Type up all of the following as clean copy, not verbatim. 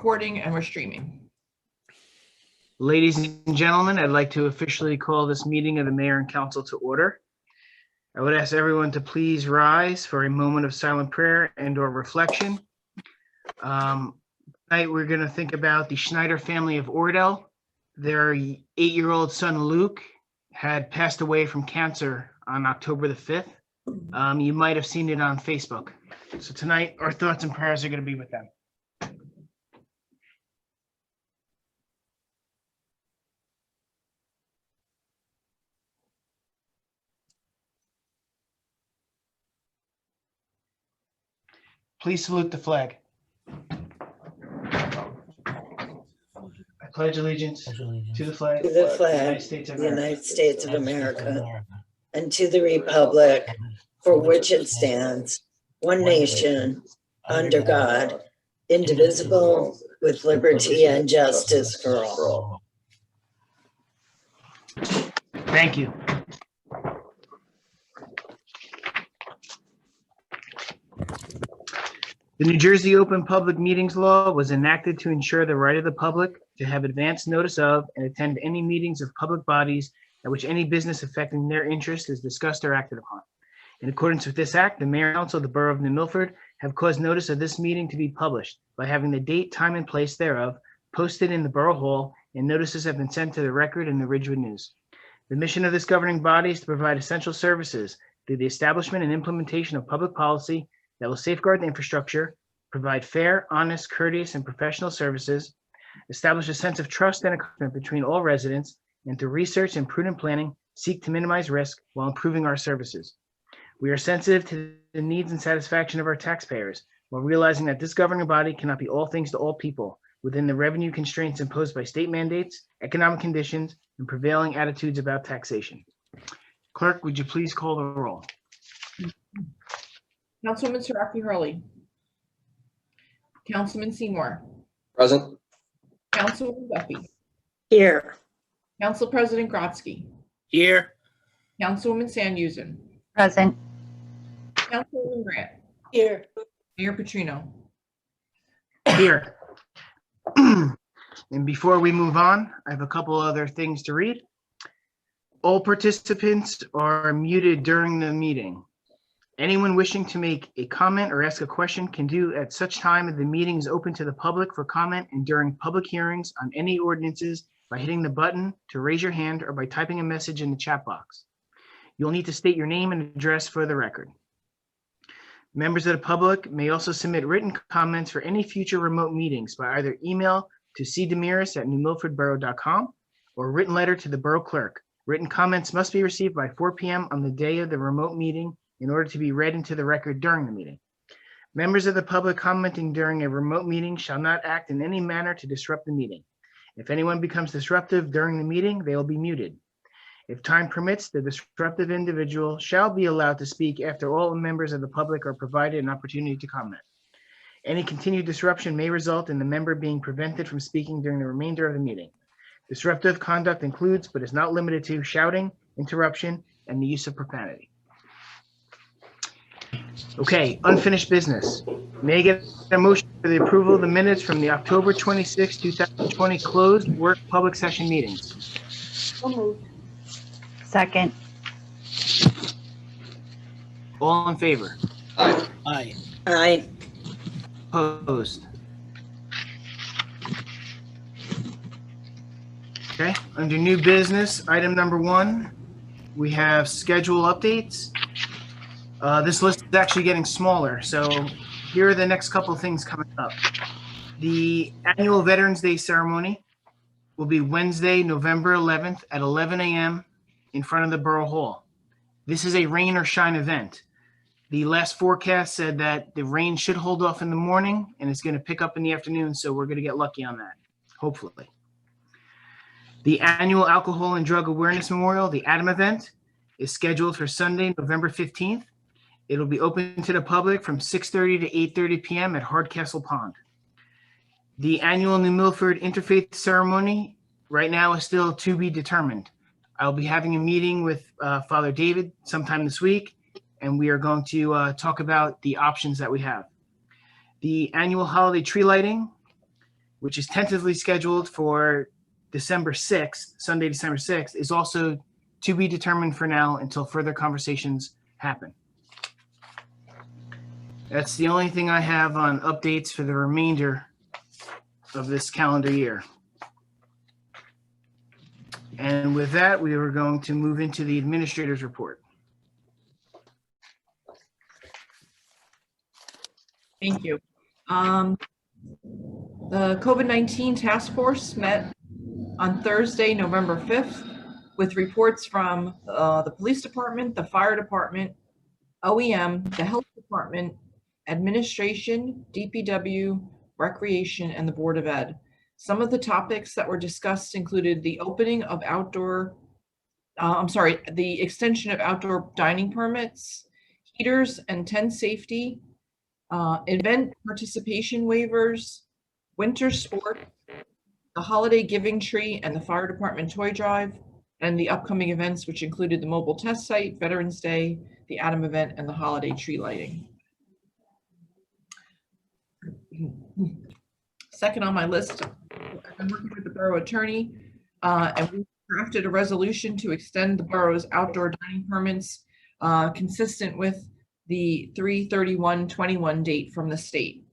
recording and we're streaming. Ladies and gentlemen, I'd like to officially call this meeting of the Mayor and Council to order. I would ask everyone to please rise for a moment of silent prayer and/or reflection. Tonight, we're going to think about the Schneider family of Ordell. Their 8-year-old son, Luke, had passed away from cancer on October the 5th. You might have seen it on Facebook. So tonight, our thoughts and prayers are going to be with them. Please salute the flag. I pledge allegiance to the flag To the of flag, the United States of the America, United States of America, and to the republic for which it stands, one nation, under God, indivisible, with liberty and justice for all. Thank you. The New Jersey Open Public Meetings Law was enacted to ensure the right of the public to have advance notice of and attend any meetings of public bodies at which any business affecting their interest is discussed or acted upon. In accordance with this act, the Mayor and Council of the Borough of New Milford have caused notice of this meeting to be published by having the date, time, and place thereof posted in the Borough Hall, and notices have been sent to the Record and the Ridgewood News. The mission of this governing body is to provide essential services through the establishment and implementation of public policy that will safeguard the infrastructure, provide fair, honest, courteous, and professional services, establish a sense of trust and encouragement between all residents, and through research and prudent planning, seek to minimize risk while improving our services. We are sensitive to the needs and satisfaction of our taxpayers, while realizing that this governing body cannot be all things to all people within the revenue constraints imposed by state mandates, economic conditions, and prevailing attitudes about taxation. Clerk, would you please call the roll? Councilwoman Siraki Hurley. Councilman Seymour. Present. Councilwoman Duffy. Here. Council President Grotzky. Here. Councilwoman Sanyusin. Present. Councilwoman Grant. Here. Mayor Petrino. Here. And before we move on, I have a couple other things to read. All participants are muted during the meeting. Anyone wishing to make a comment or ask a question can do at such time as the meeting is open to the public for comment and during public hearings on any ordinances by hitting the button to raise your hand or by typing a message in the chat box. You'll need to state your name and address for the record. Members of the public may also submit written comments for any future remote meetings by either email to cdemiris@newmilfordborough.com or a written letter to the Borough Clerk. Written comments must be received by 4 p.m. on the day of the remote meeting in order to be read into the record during the meeting. Members of the public commenting during a remote meeting shall not act in any manner to disrupt the meeting. If anyone becomes disruptive during the meeting, they will be muted. If time permits, the disruptive individual shall be allowed to speak after all members of the public are provided an opportunity to comment. Any continued disruption may result in the member being prevented from speaking during the remainder of the meeting. Disruptive conduct includes, but is not limited to, shouting, interruption, and the use of profanity. Okay, unfinished business. May I get a motion for the approval of the minutes from the October 26, 2020 closed work public session meetings? So moved. Second. All in favor? Aye. Aye. Aye. Opposed? Okay, under new business, item number 1, we have schedule updates. This list is actually getting smaller, so here are the next couple of things coming up. The annual Veterans Day ceremony will be Wednesday, November 11th at 11 a.m. in front of the Borough Hall. This is a rain or shine event. The last forecast said that the rain should hold off in the morning and it's going to pick up in the afternoon, so we're going to get lucky on that, hopefully. The annual Alcohol and Drug Awareness Memorial, the ADAM event, is scheduled for Sunday, November 15th. It'll be open to the public from 6:30 to 8:30 p.m. at Hardcastle Pond. The annual New Milford Interfaith Ceremony right now is still to be determined. I'll be having a meeting with Father David sometime this week, and we are going to talk about the options that we have. The annual holiday tree lighting which is tentatively scheduled for December 6th, Sunday, December 6th, is also to be determined for now until further conversations happen. That's the only thing I have on updates for the remainder of this calendar year. And with that, we are going to move into the administrator's report. Thank you. The COVID-19 task force met on Thursday, November 5th, with reports from the police department, the fire department, OEM, the health department, administration, DPW, recreation, and the Board of Ed. Some of the topics that were discussed included the opening of the extension of outdoor dining permits, heaters and tent safety, event participation waivers, winter sport, the holiday giving tree and the fire department toy drive, and the upcoming events, which included the mobile test site, Veterans Day, the Atom event, and the holiday tree lighting. Second on my list, I've been working with the borough attorney, and we drafted a resolution to extend the borough's outdoor dining permits consistent with the 3/31/21 date from the state.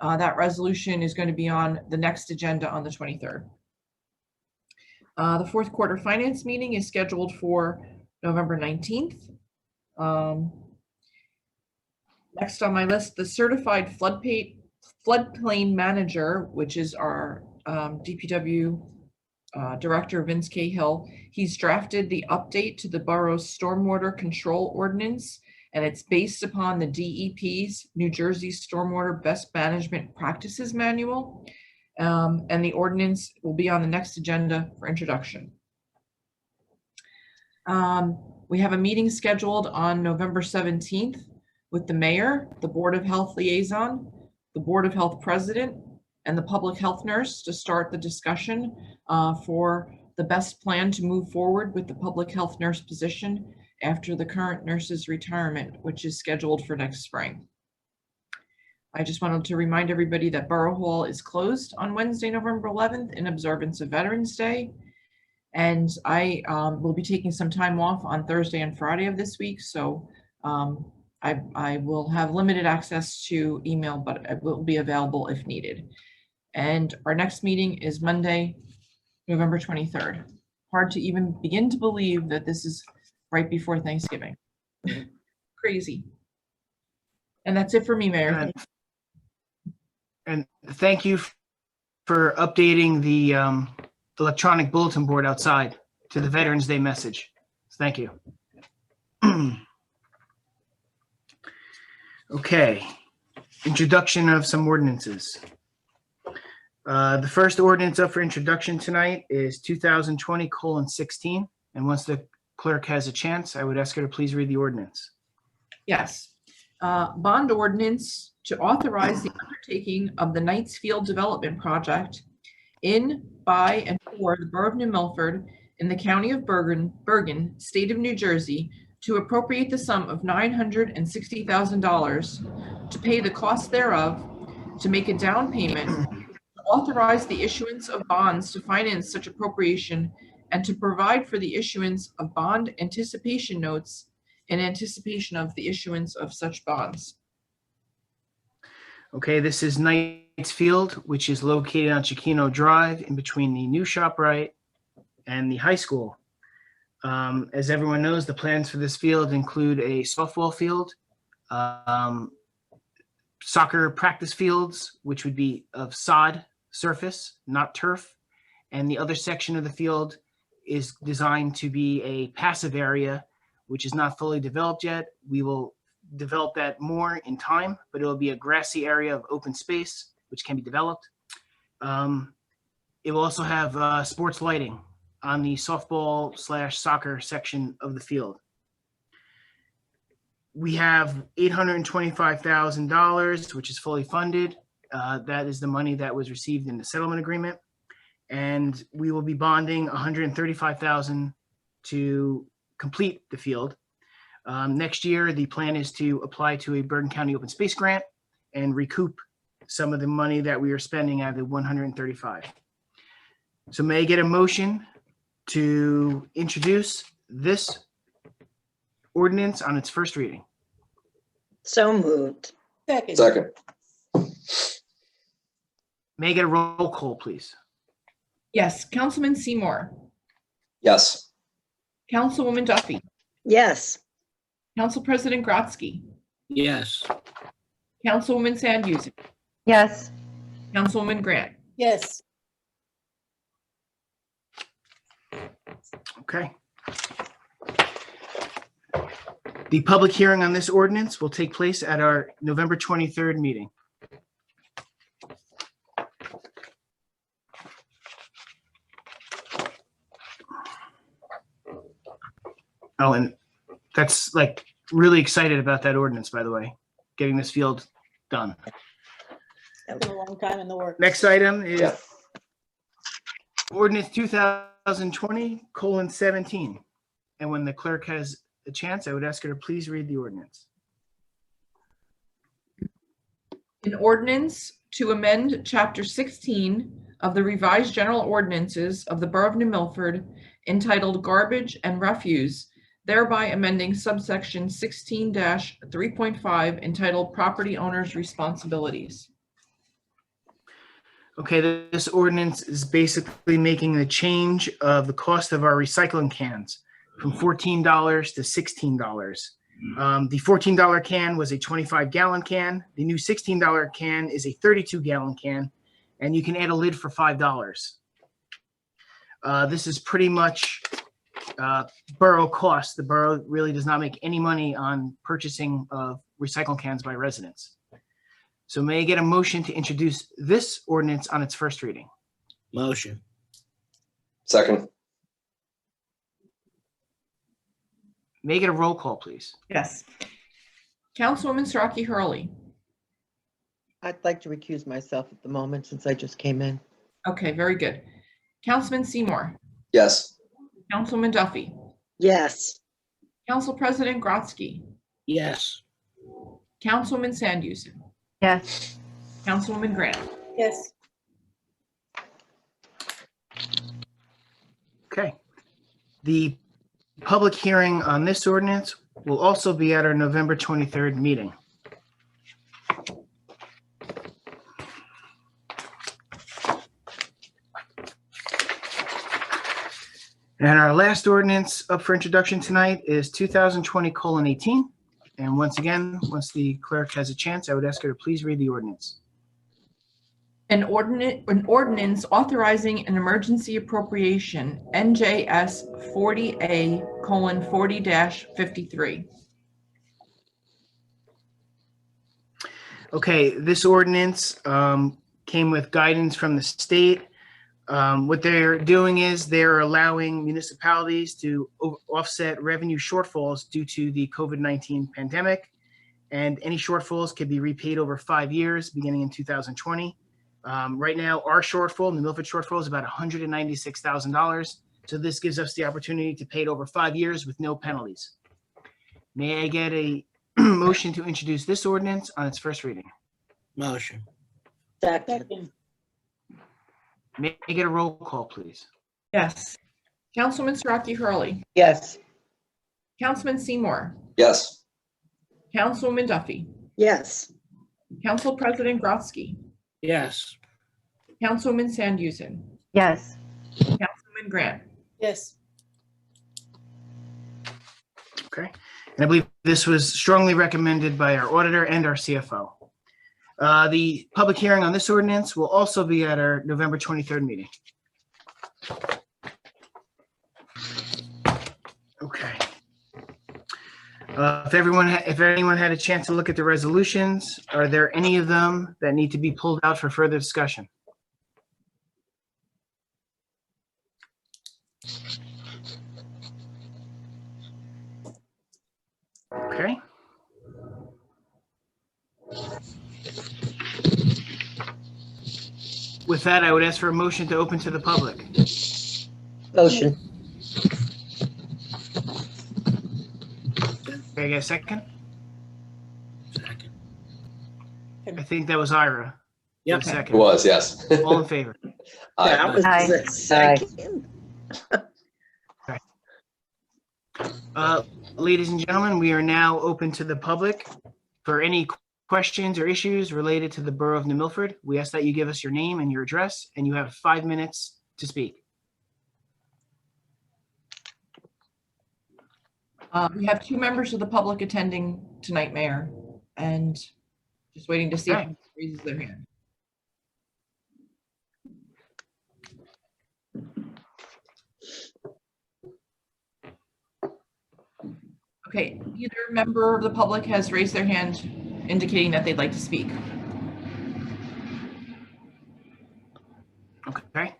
That resolution is going to be on the next agenda on the 23rd. The fourth quarter finance meeting is scheduled for November 19th. Next on my list, the certified floodplain manager, which is our DPW Director Vince Cahill. He's drafted the update to the borough's stormwater control ordinance, and it's based upon the DEP's New Jersey Stormwater Best Management Practices Manual. And the ordinance will be on the next agenda for introduction. We have a meeting scheduled on November 17th with the mayor, the Board of Health liaison, the Board of Health president, and the public health nurse to start the discussion for the best plan to move forward with the public health nurse position after the current nurse's retirement, which is scheduled for next spring. I just wanted to remind everybody that Borough Hall is closed on Wednesday, November 11th in observance of Veterans Day. And I will be taking some time off on Thursday and Friday of this week. So I will have limited access to email, but it will be available if needed. And our next meeting is Monday, November 23rd. Hard to even begin to believe that this is right before Thanksgiving. Crazy. And that's it for me, Mayor. And thank you for updating the electronic bulletin board outside to the Veterans Day message. Thank you. Okay, introduction of some ordinances. The first ordinance up for introduction tonight is 2020:16. And once the clerk has a chance, I would ask her to please read the ordinance. Yes. Bond ordinance to authorize the undertaking of the Knights Field Development Project in, by, and for the Borough of New Milford in the County of Bergen, State of New Jersey, to appropriate the sum of $960,000 to pay the cost thereof, to make a down payment, to authorize the issuance of bonds to finance such appropriation, and to provide for the issuance of bond anticipation notes in anticipation of the issuance of such bonds. Okay, this is Knights Field, which is located on Chiquino Drive in between the new ShopRite and the high school. As everyone knows, the plans for this field include a softball field, soccer practice fields, which would be of sod surface, not turf. And the other section of the field is designed to be a passive area, which is not fully developed yet. We will develop that more in time, but it will be a grassy area of open space, which can be developed. It will also have sports lighting on the softball/soccer section of the field. We have $825,000, which is fully funded. That is the money that was received in the settlement agreement. And we will be bonding $135,000 to complete the field. Next year, the plan is to apply to a Bergen County Open Space Grant and recoup some of the money that we are spending out of the 135. So may I get a motion to introduce this ordinance on its first reading? So moved. Second. May I get a roll call, please? Yes, Councilman Seymour, Yes. Councilwoman Duffy, Yes. Council President Grotzky, Yes. Councilwoman Sandhusen, Yes. Councilwoman Grant. yes, Okay. The public hearing on this ordinance will take place at our November 23rd meeting. Oh, and that's like really excited about that ordinance, by the way, getting this field done. it's been a long time in the works. Next item is Yeah. ordinance 2020:17. And when the clerk has a chance, I would ask her to please read the ordinance. An ordinance to amend Chapter 16 of the revised general ordinances of the Borough of New Milford entitled Garbage and Refuse, thereby amending subsection 16-3.5 entitled Property Owners' Responsibilities. Okay, this ordinance is basically making the change of the cost of our recycling cans from $14 to $16. The $14 can was a 25-gallon can. The new $16 can is a 32-gallon can, and you can add a lid for $5. This is pretty much borough cost. The borough really does not make any money on purchasing of recycling cans by residents. So may I get a motion to introduce this ordinance on its first reading? Motion. Second. May I get a roll call, please? Yes. Councilwoman Siraki Hurley. I'd like to recuse myself at the moment since I just came in. Okay, very good. Councilman Seymour, Yes. Councilwoman Duffy, Yes. Council President Grotzky, Yes. Councilwoman Sandhusen, Yes. Councilwoman Grant. Yes, Okay. The public hearing on this ordinance will also be at our November 23rd meeting. And our last ordinance up for introduction tonight is 2020:18. And once again, once the clerk has a chance, I would ask her to please read the ordinance. An ordinance authorizing an emergency appropriation, NJS 40A:40-53. Okay, this ordinance came with guidance from the state. What they're doing is they're allowing municipalities to offset revenue shortfalls due to the COVID-19 pandemic. And any shortfalls can be repaid over 5 years, beginning in 2020. Right now, our shortfall, the Milford shortfall, is about $196,000. So this gives us the opportunity to pay it over 5 years with no penalties. May I get a motion to introduce this ordinance on its first reading? Motion. Second. second, May I get a roll call, please? Yes. Councilwoman Siraki Hurley, Yes, Councilman Seymour, Yes. Councilwoman Duffy, Yes. Council President Grotzky, Yes. Councilwoman Sandhusen, Yes. Councilwoman Grant. yes, Okay. And I believe this was strongly recommended by our auditor and our CFO. The public hearing on this ordinance will also be at our November 23rd meeting. Okay. If anyone had a chance to look at the resolutions, are there any of them that need to be pulled out for further discussion? Okay. With that, I would ask for a motion to open to the public. motion. Can I get a second? Second. I think that was Ira. Yep. a second? It was, yes. All in favor? Aye. That was Aye. the second. Ladies and gentlemen, we are now open to the public. For any questions or issues related to the Borough of New Milford, we ask that you give us your name and your address, and you have 5 minutes to speak. We have 2 members of the public attending tonight, Mayor, and just waiting to see if Okay. anyone raises their hand. Okay, either member of the public has raised their hand indicating that they'd like to speak. Okay.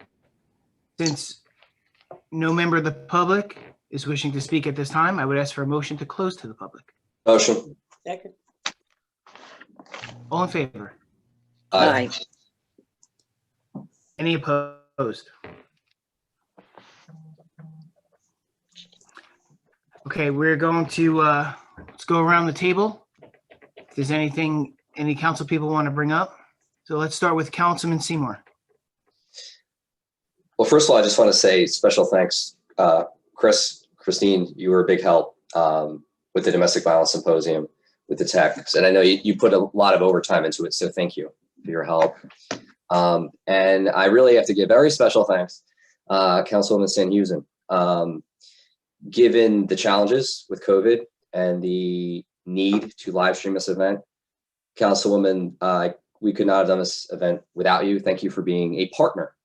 Since no member of the public is wishing to speak at this time, I would ask for a motion to close to the public. Motion. Second. All in favor? Aye. Any opposed? Okay, we're going to, let's go around the table. If there's anything any council people want to bring up. So let's start with Councilman Seymour. Well, first of all, I just want to say special thanks. Christine, you were a big help with the domestic violence symposium, with the text. And I know you put a lot of overtime into it, so thank you for your help. And I really have to give very special thanks, Councilwoman Sanhusen. Given the challenges with COVID and the need to live stream this event, Councilwoman, we could not have done this event without you. Thank you for being a partner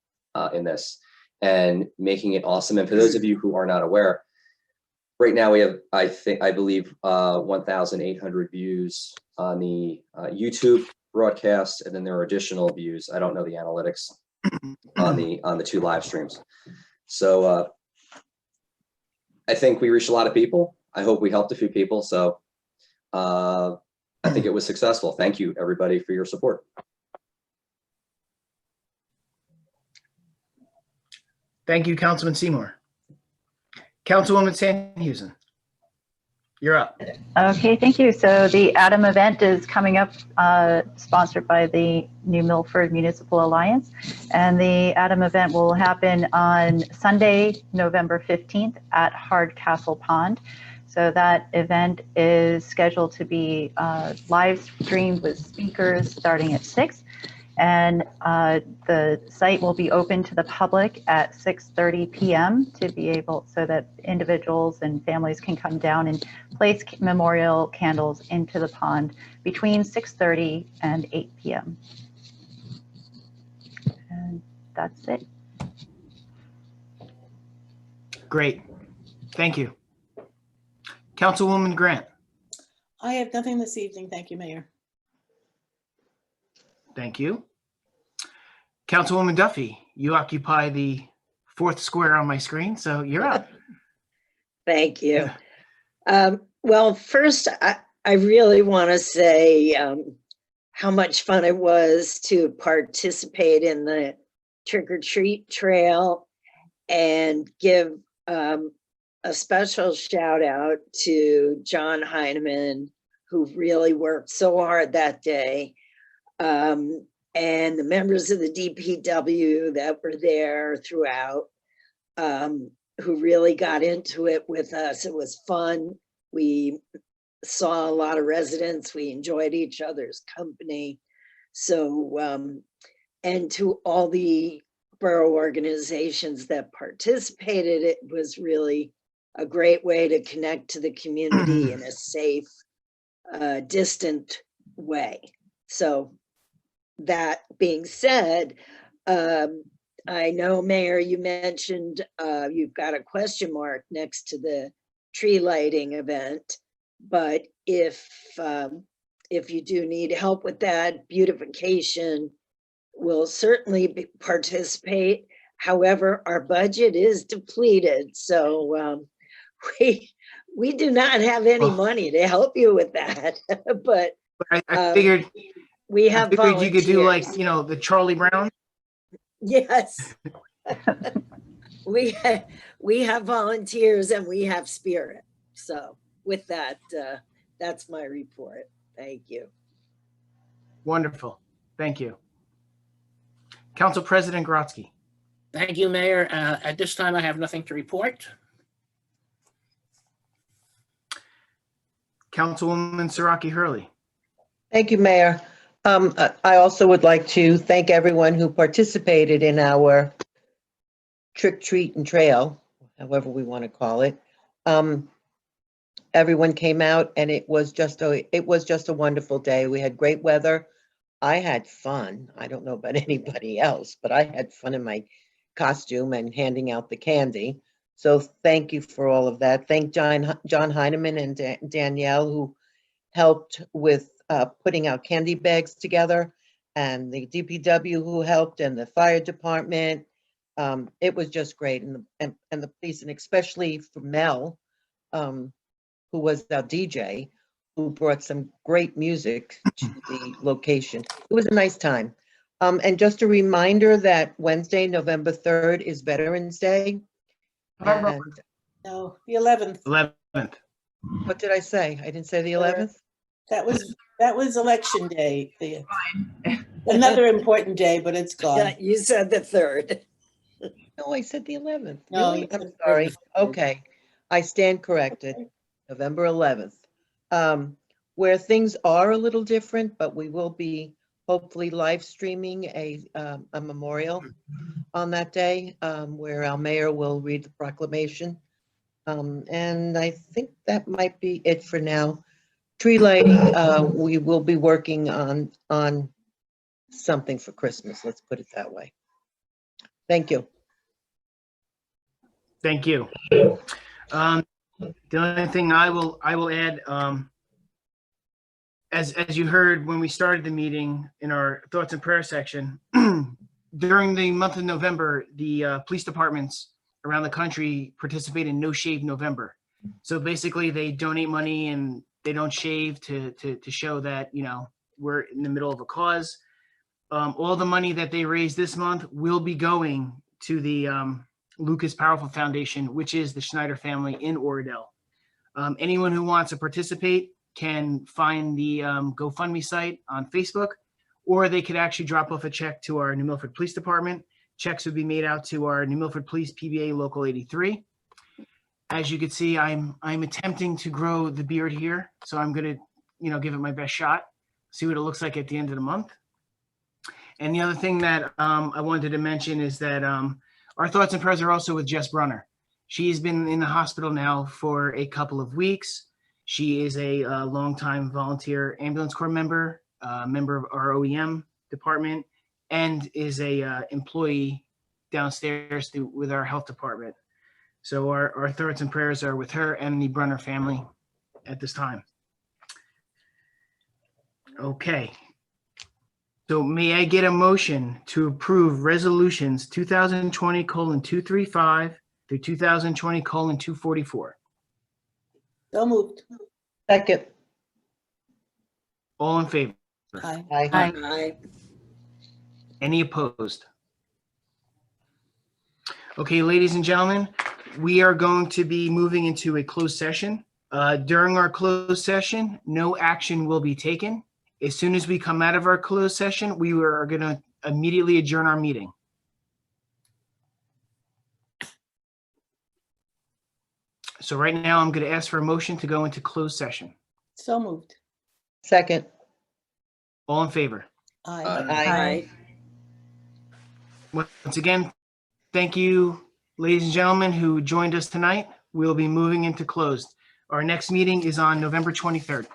in this and making it awesome. And for those of you who are not aware, right now we have, I believe, 1,800 views on the YouTube broadcast, and then there are additional views. I don't know the analytics on the 2 live streams. So I think we reached a lot of people. I hope we helped a few people. So I think it was successful. Thank you, everybody, for your support. Thank you, Councilman Seymour. Councilwoman Sanhusen, you're up. Okay, thank you. So the ADAM event is coming up, sponsored by the New Milford Municipal Alliance. And the ADAM event will happen on Sunday, November 15th at Hardcastle Pond. So that event is scheduled to be live streamed with speakers starting at 6. And the site will be open to the public at 6:30 p.m. to be able, so that individuals and families can come down and place memorial candles into the pond between 6:30 and 8 p.m. And that's it. Great. Thank you. Councilwoman Grant. I have nothing this evening. Thank you, Mayor. Thank you. Councilwoman Duffy, you occupy the 4th square on my screen, so you're up. Thank you. Well, first, I really want to say how much fun it was to participate in the trick or treat trail, and give a special shout out to John Heineman, who really worked so hard that day. And the members of the DPW that were there throughout, who really got into it with us. It was fun. We saw a lot of residents. We enjoyed each other's company. So, and to all the borough organizations that participated, it was really a great way to connect to the community in a safe, distant way. So, that being said, I know, Mayor, you mentioned you've got a question mark next to the tree lighting event, but if you do need help with that, beautification will certainly participate. However, our budget is depleted, so we do not have any money to help you with that. But I figured we have you could do, like, volunteers. the Charlie Brown. Yes. we have volunteers and we have spirit. So with that, that's my report. Thank you. Wonderful. Thank you. Council President Grotzky. Thank you, Mayor. At this time, I have nothing to report. Councilwoman Siraki Hurley. Thank you, Mayor. I also would like to thank everyone who participated in our trick, treat, and trail, however we want to call it. Everyone came out, and it was just a wonderful day. We had great weather. I had fun. I don't know about anybody else, but I had fun in my costume and handing out the candy. So thank you for all of that. Thank John Heineman and Danielle, who helped with putting out candy bags together, and the DPW who helped, and the fire department. It was just great, and the police, and especially for Mel, who was our DJ, who brought some great music to the location. It was a nice time. And just a reminder that Wednesday, November 3rd is Veterans Day. And No, the 11th. 11th. what did I say? I didn't say the 11th? That was election day. Another important day, but it's Yeah, gone. you said the 3rd. No, I said the 11th. No, Really? you said I'm sorry. the 3rd. Okay, I stand corrected. November 11th. Where things are a little different, but we will be hopefully live streaming a memorial on that day, where our mayor will read the proclamation. And I think that might be it for now. Tree lighting, we will be working on something for Christmas, let's put it that way. Thank you. Thank you. The only thing I will add, as you heard when we started the meeting in our thoughts and prayer section, during the month of November, the police departments around the country participate in No Shave November. So basically, they donate money and they don't shave to show that, you know, we're in the middle of a cause. All the money that they raise this month will be going to the Lucas Powerful Foundation, which is the Schneider family in Oradell. Anyone who wants to participate can find the GoFundMe site on Facebook, or they could actually drop off a check to our New Milford Police Department. Checks would be made out to our New Milford Police PBA Local 83. As you can see, I'm attempting to grow the beard here, so I'm gonna, give it my best shot, see what it looks like at the end of the month. And the other thing that I wanted to mention is that our thoughts and prayers are also with Jess Brunner. She's been in the hospital now for a couple of weeks. She is a longtime volunteer ambulance corps member, member of our OEM department, and is a employee downstairs with our health department. So our thoughts and prayers are with her and the Brunner family at this time. Okay. So may I get a motion to approve resolutions 2020:235 through 2020:244? So moved. Second. All in favor? Aye. Aye. Aye. Any opposed? Okay, ladies and gentlemen, we are going to be moving into a closed session. During our closed session, no action will be taken. As soon as we come out of our closed session, we are going to immediately adjourn our meeting. So right now, I'm going to ask for a motion to go into closed session. So moved. Second. All in favor? Aye. Aye. Once again, thank you, ladies and gentlemen, who joined us tonight. We'll be moving into closed. Our next meeting is on November 23rd.